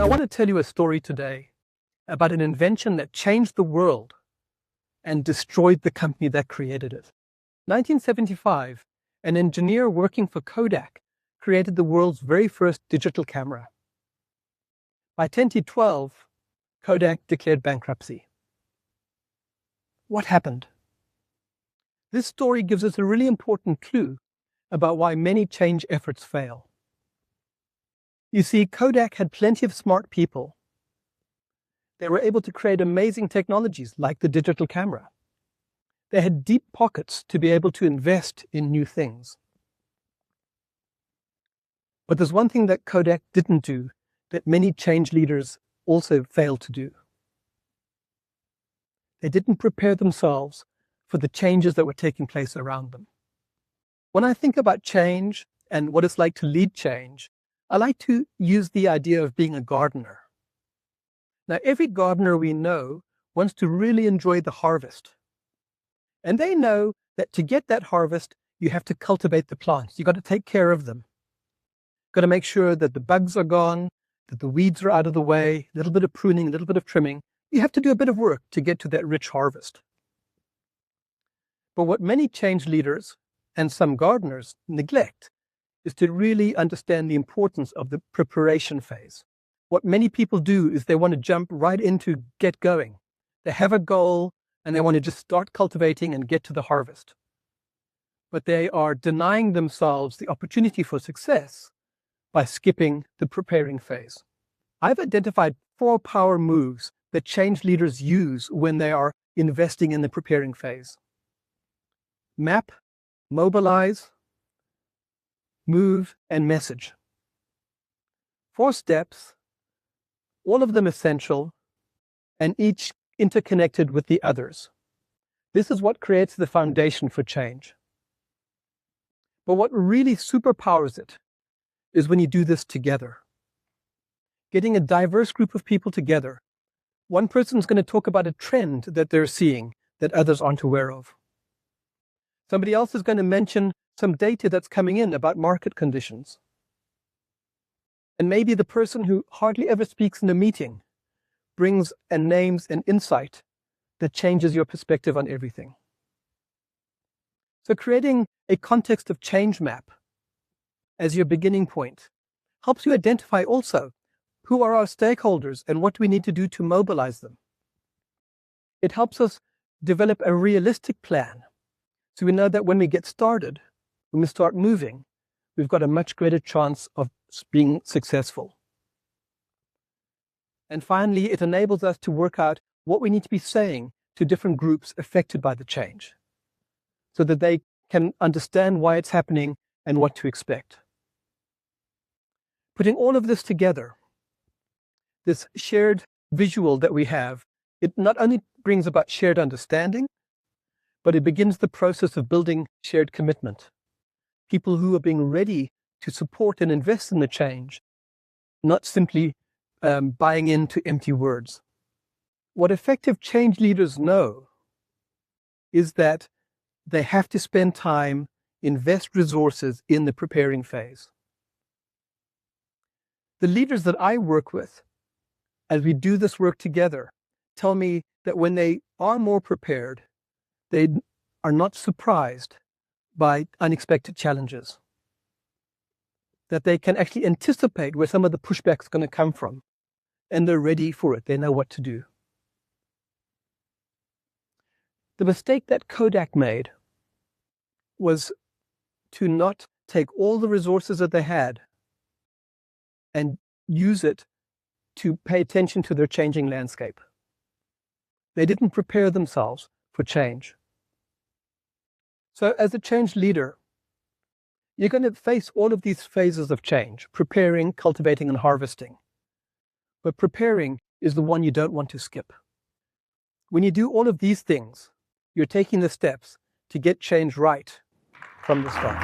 I want to tell you a story today about an invention that changed the world and destroyed the company that created it. 1975, an engineer working for Kodak created the world's very first digital camera. By 2012, Kodak declared bankruptcy. What happened? This story gives us a really important clue about why many change efforts fail. You see, Kodak had plenty of smart people. They were able to create amazing technologies like the digital camera. They had deep pockets to be able to invest in new things. But there's one thing that Kodak didn't do that many change leaders also failed to do. They didn't prepare themselves for the changes that were taking place around them. When I think about change and what it's like to lead change, I like to use the idea of being a gardener. Now, every gardener we know wants to really enjoy the harvest. And they know that to get that harvest, you have to cultivate the plants. You've got to take care of them. You've got to make sure that the bugs are gone, that the weeds are out of the way, a little bit of pruning, a little bit of trimming. You have to do a bit of work to get to that rich harvest. But what many change leaders and some gardeners neglect is to really understand the importance of the preparation phase. What many people do is they want to jump right into get going. They have a goal and they want to just start cultivating and get to the harvest. But they are denying themselves the opportunity for success by skipping the preparing phase. I've identified 4 power moves that change leaders use when they are investing in the preparing phase. Map, mobilize, move, and message. 4 steps, all of them essential, and each interconnected with the others. This is what creates the foundation for change. But what really superpowers it is when you do this together. Getting a diverse group of people together. One person's going to talk about a trend that they're seeing that others aren't aware of. Somebody else is going to mention some data that's coming in about market conditions. And maybe the person who hardly ever speaks in a meeting brings and names an insight that changes your perspective on everything. So creating a context of change map as your beginning point helps you identify also who are our stakeholders and what we need to do to mobilize them. It helps us develop a realistic plan so we know that when we get started, when we start moving, we've got a much greater chance of being successful. And finally, it enables us to work out what we need to be saying to different groups affected by the change so that they can understand why it's happening and what to expect. Putting all of this together, this shared visual that we have, it not only brings about shared understanding, but it begins the process of building shared commitment. People who are being ready to support and invest in the change, not simply buying into empty words. What effective change leaders know is that they have to spend time, invest resources in the preparing phase. The leaders that I work with, as we do this work together, tell me that when they are more prepared, they are not surprised by unexpected challenges. That they can actually anticipate where some of the pushback is going to come from, and they're ready for it. They know what to do. The mistake that Kodak made was to not take all the resources that they had and use it to pay attention to their changing landscape. They didn't prepare themselves for change. So as a change leader, you're going to face all of these phases of change: preparing, cultivating, and harvesting. But preparing is the one you don't want to skip. When you do all of these things, you're taking the steps to get change right from the start.